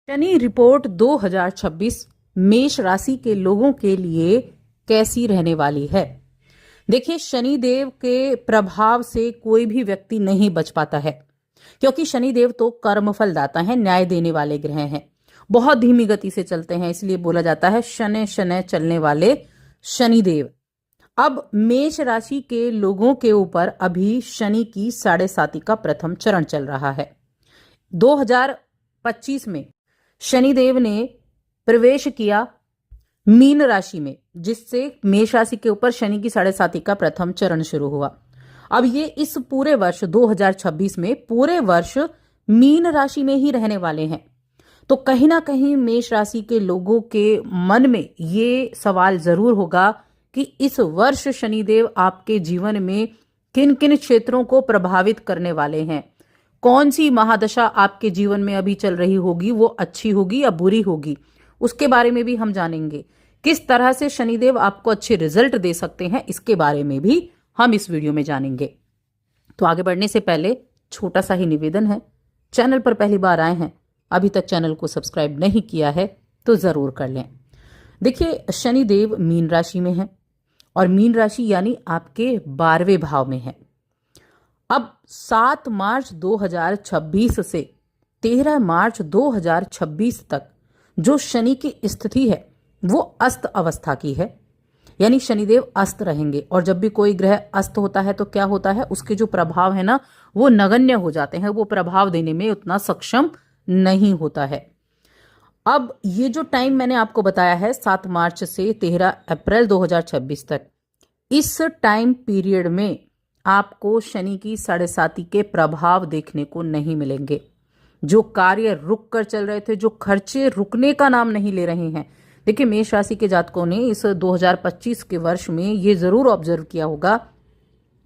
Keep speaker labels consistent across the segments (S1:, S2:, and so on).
S1: Shani report 2026 मेष राशि के लोगों के लिए कैसी रहने वाली है। देखिए, शनि देव के प्रभाव से कोई भी व्यक्ति नहीं बच पाता है, क्योंकि शनि देव तो कर्मफल दाता है, न्याय देने वाले ग्रह हैं। बहुत धीमी गति से चलते हैं, इसलिए बोला जाता है शनै शनै चलने वाले शनि देव। अब मेष राशि के लोगों के ऊपर अभी शनि की 7.5 का प्रथम चरण चल रहा है। 2025 में शनिदेव ने प्रवेश किया मीन राशि में, जिससे मेष राशि के ऊपर शनि की 7.5 का प्रथम चरण शुरू हुआ। अब ये इस पूरे वर्ष 2026 में पूरे वर्ष मीन राशि में ही रहने वाले हैं। तो कहीं ना कहीं मेष राशि के लोगों के मन में ये सवाल जरूर होगा कि इस वर्ष शनिदेव आपके जीवन में किन किन क्षेत्रों को प्रभावित करने वाले हैं। कौन सी महादशा आपके जीवन में अभी चल रही होगी, वो अच्छी होगी या बुरी होगी, उसके बारे में भी हम जानेंगे। किस तरह से शनिदेव आपको अच्छे रिजल्ट दे सकते हैं, इसके बारे में भी हम इस वीडियो में जानेंगे। तो आगे बढ़ने से पहले छोटा सा ही निवेदन है, चैनल पर पहली बार आए हैं, अभी तक चैनल को सब्सक्राइब नहीं किया है तो जरूर कर लें। देखिए, शनिदेव मीन राशि में है और मीन राशि यानी आपके 12वें भाव में है। अब 7 मार्च 2026 से 13 मार्च 2026 तक जो शनि की स्थिति है वो अस्त अवस्था की है, यानी शनिदेव अस्त रहेंगे। और जब भी कोई ग्रह अस्त होता है तो क्या होता है, उसके जो प्रभाव है ना वो नगण्य हो जाते हैं, वो प्रभाव देने में उतना सक्षम नहीं होता है। अब ये जो टाइम मैंने आपको बताया है 7 मार्च से 13 अप्रैल 2026 तक, इस टाइम पीरियड में आपको शनि की 7.5 के प्रभाव देखने को नहीं मिलेंगे। जो कार्य रुक कर चल रहे थे, जो खर्चे रुकने का नाम नहीं ले रहे हैं। देखिए, मेष राशि के जातकों ने इस 2025 के वर्ष में ये जरूर ऑब्जर्व किया होगा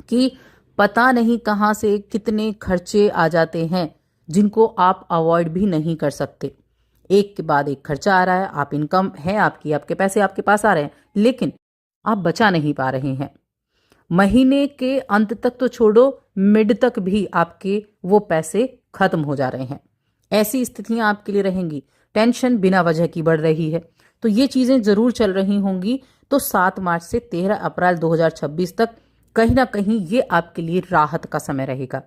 S1: कि पता नहीं कहां से कितने खर्चे आ जाते हैं जिनको आप अवॉइड भी नहीं कर सकते। एक के बाद एक खर्चा आ रहा है, आप इनकम है आपकी, आपके पैसे आपके पास आ रहे हैं, लेकिन आप बचा नहीं पा रहे हैं। महीने के अंत तक तो छोड़ो, मिड तक भी आपके वो पैसे खत्म हो जा रहे हैं। ऐसी स्थितियां आपके लिए रहेंगी। टेंशन बिना वजह की बढ़ रही है, तो ये चीजें जरूर चल रही होंगी। तो 7 मार्च से 13 अप्रैल 2026 तक कहीं ना कहीं ये आपके लिए राहत का समय रहेगा,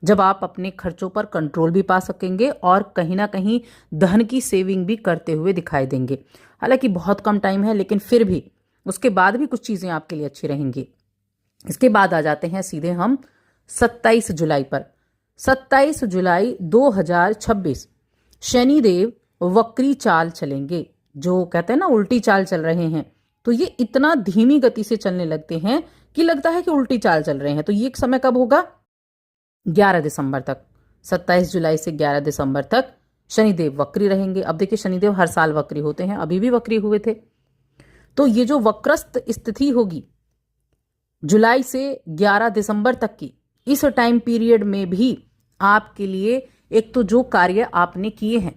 S1: जब आप अपने खर्चों पर कंट्रोल भी पा सकेंगे और कहीं ना कहीं धन की सेविंग भी करते हुए दिखाई देंगे। हालांकि बहुत कम टाइम है, लेकिन फिर भी उसके बाद भी कुछ चीजें आपके लिए अच्छी रहेंगी। इसके बाद आ जाते हैं सीधे हम 27 जुलाई पर। 27 जुलाई 2026 शनिदेव वक्री चाल चलेंगे। जो कहते हैं ना उल्टी चाल चल रहे हैं, तो ये इतना धीमी गति से चलने लगते हैं कि लगता है कि उल्टी चाल चल रहे हैं। तो ये समय कब होगा? 11 दिसंबर तक। 27 जुलाई से 11 दिसंबर तक शनिदेव वक्री रहेंगे। अब देखिए, शनिदेव हर साल वक्री होते हैं, अभी भी वक्री हुए थे। तो ये जो वक्रस्त स्थिति होगी जुलाई से 11 दिसंबर तक की, इस टाइम पीरियड में भी आपके लिए एक तो जो कार्य आपने किए हैं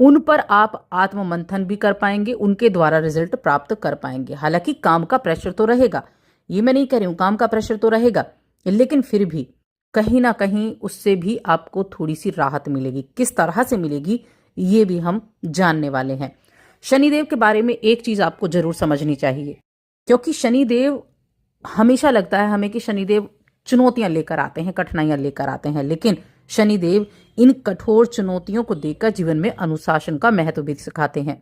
S1: उन पर आप आत्ममंथन भी कर पाएंगे, उनके द्वारा रिजल्ट प्राप्त कर पाएंगे। हालांकि काम का प्रेशर तो रहेगा, ये मैं नहीं कह रही हूं, काम का प्रेशर तो रहेगा, लेकिन फिर भी कहीं ना कहीं उससे भी आपको थोड़ी सी राहत मिलेगी। किस तरह से मिलेगी ये भी हम जानने वाले हैं। शनिदेव के बारे में एक चीज आपको जरूर समझनी चाहिए, क्योंकि शनिदेव हमेशा लगता है हमें कि शनिदेव चुनौतियां लेकर आते हैं, कठिनाइयां लेकर आते हैं, लेकिन शनिदेव इन कठोर चुनौतियों को देकर जीवन में अनुशासन का महत्व भी सिखाते हैं।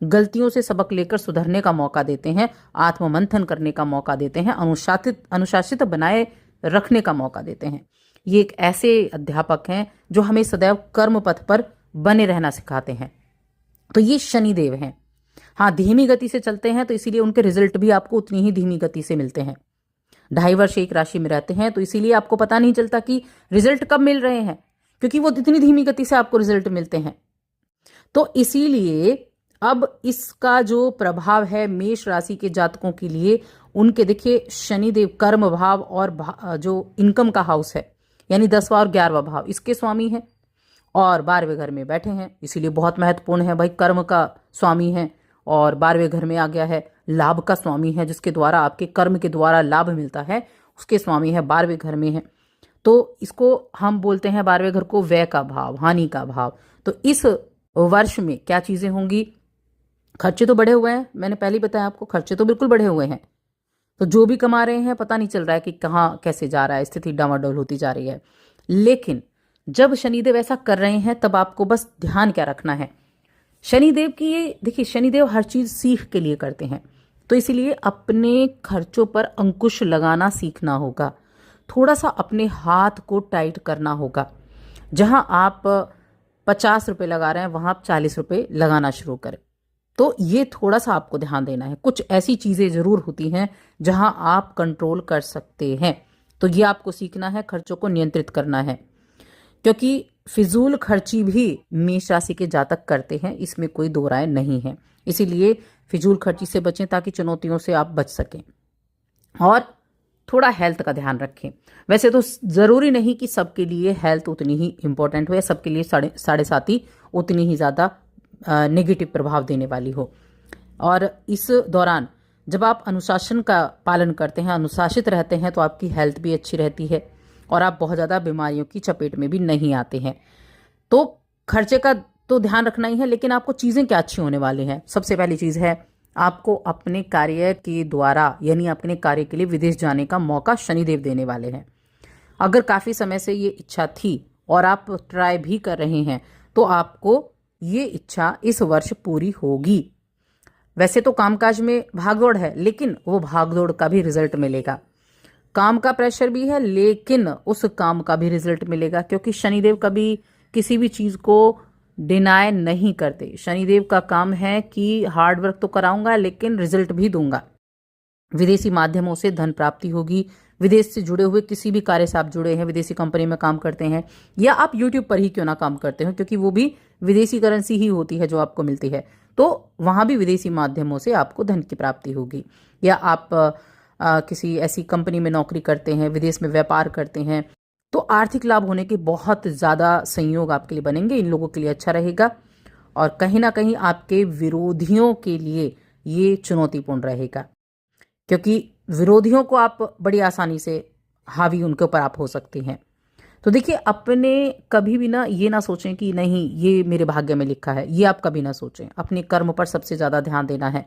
S1: गलतियों से सबक लेकर सुधरने का मौका देते हैं, आत्ममंथन करने का मौका देते हैं, अनुशासित बनाए रखने का मौका देते हैं। ये एक ऐसे अध्यापक हैं जो हमें सदैव कर्म पथ पर बने रहना सिखाते हैं। तो ये शनिदेव हैं। हाँ, धीमी गति से चलते हैं, तो इसीलिए उनके रिजल्ट भी आपको उतनी ही धीमी गति से मिलते हैं। 2.5 वर्ष एक राशि में रहते हैं, तो इसीलिए आपको पता नहीं चलता कि रिजल्ट कब मिल रहे हैं, क्योंकि वो इतनी धीमी गति से आपको रिजल्ट मिलते हैं। तो इसीलिए अब इसका जो प्रभाव है मेष राशि के जातकों के लिए, उनके देखिए शनिदेव कर्म भाव और जो इनकम का हाउस है, यानी 10वां और 11वां भाव, इसके स्वामी हैं और 12वें घर में बैठे हैं। इसीलिए बहुत महत्वपूर्ण है भाई, कर्म का स्वामी है और 12वें घर में आ गया है। लाभ का स्वामी है, जिसके द्वारा आपके कर्म के द्वारा लाभ मिलता है, उसके स्वामी है, 12वें घर में है। तो इसको हम बोलते हैं 12वें घर को व्यय का भाव, हानि का भाव। तो इस वर्ष में क्या चीज़ें होंगी। खर्चे तो बढ़े हुए हैं, मैंने पहले ही बताया आपको, खर्चे तो बिल्कुल बढ़े हुए हैं। तो जो भी कमा रहे हैं पता नहीं चल रहा है कि कहाँ कैसे जा रहा है, स्थिति डामाडोल होती जा रही है। लेकिन जब शनिदेव ऐसा कर रहे हैं तब आपको बस ध्यान क्या रखना है, शनिदेव की ये देखिए, शनिदेव हर चीज सीख के लिए करते हैं, तो इसीलिए अपने खर्चों पर अंकुश लगाना सीखना होगा। थोड़ा सा अपने हाथ को टाइट करना होगा। जहां आप 50 रुपए लगा रहे हैं वहां आप 40 रुपए लगाना शुरू करें। तो ये थोड़ा सा आपको ध्यान देना है। कुछ ऐसी चीजें जरूर होती हैं जहां आप कंट्रोल कर सकते हैं, तो ये आपको सीखना है, खर्चों को नियंत्रित करना है। क्योंकि फिजूल खर्ची भी मेष राशि के जातक करते हैं, इसमें कोई दो राय नहीं है। इसीलिए फिजूल खर्ची से बचें ताकि चुनौतियों से आप बच सकें, और थोड़ा हेल्थ का ध्यान रखें। वैसे तो जरूरी नहीं कि सबके लिए हेल्थ उतनी ही इंपॉर्टेंट हो या सबके लिए साढ़े साथ ही उतनी ही ज़्यादा नेगेटिव प्रभाव देने वाली हो। और इस दौरान जब आप अनुशासन का पालन करते हैं, अनुशासित रहते हैं, तो आपकी हेल्थ भी अच्छी रहती है और आप बहुत ज़्यादा बीमारियों की चपेट में भी नहीं आते हैं। तो खर्चे का तो ध्यान रखना ही है, लेकिन आपको चीज़ें क्या अच्छी होने वाली हैं। सबसे पहली चीज़ है, आपको अपने कार्य के द्वारा यानी अपने कार्य के लिए विदेश जाने का मौका शनिदेव देने वाले हैं। अगर काफ़ी समय से ये इच्छा थी और आप ट्राई भी कर रहे हैं तो आपको ये इच्छा इस वर्ष पूरी होगी। वैसे तो कामकाज में भागदौड़ है, लेकिन वो भागदौड़ का भी रिजल्ट मिलेगा। काम का प्रेशर भी है, लेकिन उस काम का भी रिजल्ट मिलेगा, क्योंकि शनिदेव कभी किसी भी चीज को डिनाय नहीं करते। शनिदेव का काम है कि हार्ड वर्क तो कराऊंगा लेकिन रिजल्ट भी दूंगा। विदेशी माध्यमों से धन प्राप्ति होगी। विदेश से जुड़े हुए किसी भी कार्य से आप जुड़े हैं, विदेशी कंपनी में काम करते हैं या आप यूट्यूब पर ही क्यों ना काम करते हो, क्योंकि वो भी विदेशी करेंसी ही होती है जो आपको मिलती है, तो वहां भी विदेशी माध्यमों से आपको धन की प्राप्ति होगी। या आप किसी ऐसी कंपनी में नौकरी करते हैं, विदेश में व्यापार करते हैं, तो आर्थिक लाभ होने के बहुत ज़्यादा संयोग आपके लिए बनेंगे। इन लोगों के लिए अच्छा रहेगा, और कहीं ना कहीं आपके विरोधियों के लिए ये चुनौतीपूर्ण रहेगा, क्योंकि विरोधियों को आप बड़ी आसानी से हावी उनके ऊपर आप हो सकते हैं। तो देखिए, अपने कभी भी ना ये ना सोचें कि नहीं ये मेरे भाग्य में लिखा है, ये आप कभी ना सोचें। अपने कर्म पर सबसे ज़्यादा ध्यान देना है।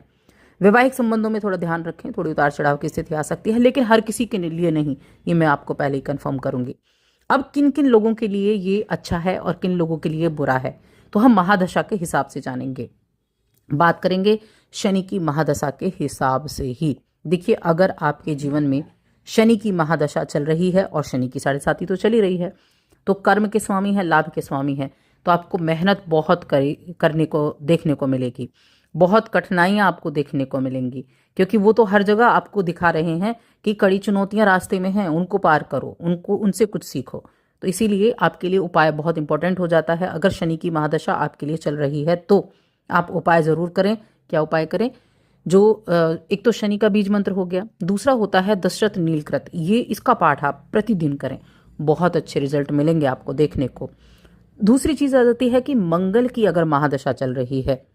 S1: वैवाहिक संबंधों में थोड़ा ध्यान रखें, थोड़ी उतार चढ़ाव की स्थिति आ सकती है, लेकिन हर किसी के लिए नहीं, ये मैं आपको पहले ही कंफर्म करूंगी। अब किन किन लोगों के लिए ये अच्छा है और किन लोगों के लिए बुरा है, तो हम महादशा के हिसाब से जानेंगे। बात करेंगे शनि की महादशा के हिसाब से ही। देखिए, अगर आपके जीवन में शनि की महादशा चल रही है, और शनि की 7.5 तो चल ही रही है, तो कर्म के स्वामी है, लाभ के स्वामी है, तो आपको मेहनत बहुत करने को देखने को मिलेगी। बहुत कठिनाइयां आपको देखने को मिलेंगी, क्योंकि वो तो हर जगह आपको दिखा रहे हैं कि कड़ी चुनौतियां रास्ते में हैं, उनको पार करो, उनसे कुछ सीखो। तो इसीलिए आपके लिए उपाय बहुत इंपॉर्टेंट हो जाता है। अगर शनि की महादशा आपके लिए चल रही है तो आप उपाय जरूर करें। क्या उपाय करें? जो एक तो शनि का बीज मंत्र हो गया, दूसरा होता है दशरथ नीलकृत, ये इसका पाठ आप प्रतिदिन करें, बहुत अच्छे रिजल्ट मिलेंगे आपको देखने को। दूसरी चीज आ जाती है कि मंगल की अगर महादशा चल रही है,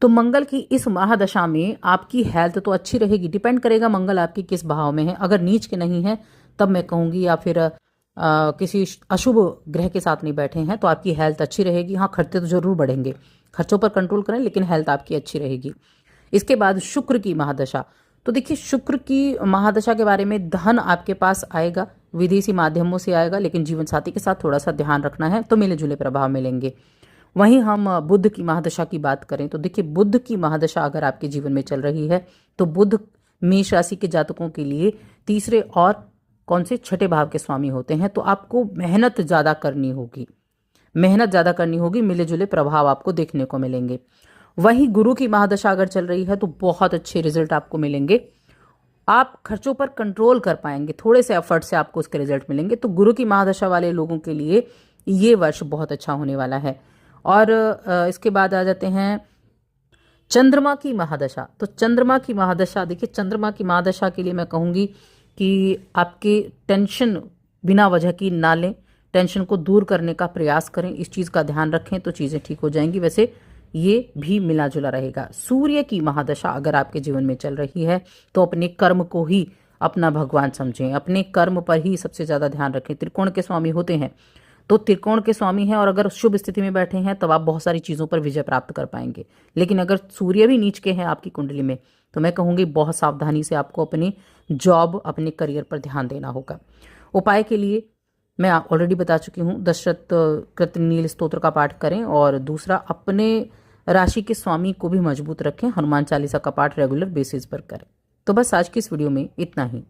S1: तो मंगल की इस महादशा में आपकी हेल्थ तो अच्छी रहेगी। डिपेंड करेगा मंगल आपकी किस भाव में है। अगर नीच के नहीं है तब मैं कहूंगी, या फिर किसी अशुभ ग्रह के साथ नहीं बैठे हैं, तो आपकी हेल्थ अच्छी रहेगी। हाँ, खर्चे तो जरूर बढ़ेंगे, खर्चों पर कंट्रोल करें, लेकिन हेल्थ आपकी अच्छी रहेगी। इसके बाद शुक्र की महादशा, तो देखिए शुक्र की महादशा के बारे में, धन आपके पास आएगा, विदेशी माध्यमों से आएगा, लेकिन जीवन साथी के साथ थोड़ा सा ध्यान रखना है, तो मिले जुले प्रभाव मिलेंगे। वहीं हम बुध की महादशा की बात करें, तो देखिए बुध की महादशा अगर आपके जीवन में चल रही है, तो बुध मेष राशि के जातकों के लिए तीसरे और कौन से छठे भाव के स्वामी होते हैं, तो आपको मेहनत ज्यादा करनी होगी, मिले जुले प्रभाव आपको देखने को मिलेंगे। वहीं गुरु की महादशा अगर चल रही है तो बहुत अच्छे रिजल्ट आपको मिलेंगे। आप खर्चों पर कंट्रोल कर पाएंगे, थोड़े से एफर्ट से आपको उसके रिजल्ट मिलेंगे। तो गुरु की महादशा वाले लोगों के लिए ये वर्ष बहुत अच्छा होने वाला है। और इसके बाद आ जाते हैं चंद्रमा की महादशा। तो चंद्रमा की महादशा, देखिए चंद्रमा की महादशा के लिए मैं कहूंगी कि आपके टेंशन बिना वजह की ना लें, टेंशन को दूर करने का प्रयास करें, इस चीज़ का ध्यान रखें तो चीज़ें ठीक हो जाएंगी। वैसे ये भी मिला जुला रहेगा। सूर्य की महादशा अगर आपके जीवन में चल रही है, तो अपने कर्म को ही अपना भगवान समझें, अपने कर्म पर ही सबसे ज़्यादा ध्यान रखें। त्रिकोण के स्वामी होते हैं, तो त्रिकोण के स्वामी हैं और अगर शुभ स्थिति में बैठे हैं तब आप बहुत सारी चीज़ों पर विजय प्राप्त कर पाएंगे। लेकिन अगर सूर्य भी नीच के हैं आपकी कुंडली में तो मैं कहूँगी बहुत सावधानी से आपको अपनी जॉब, अपने करियर पर ध्यान देना होगा। उपाय के लिए मैं ऑलरेडी बता चुकी हूँ, दशरथ कृतनील स्तोत्र का पाठ करें और दूसरा अपने राशि के स्वामी को भी मजबूत रखें, हनुमान चालीसा का पाठ रेगुलर बेसिस पर करें। तो बस आज की इस वीडियो में इतना ही।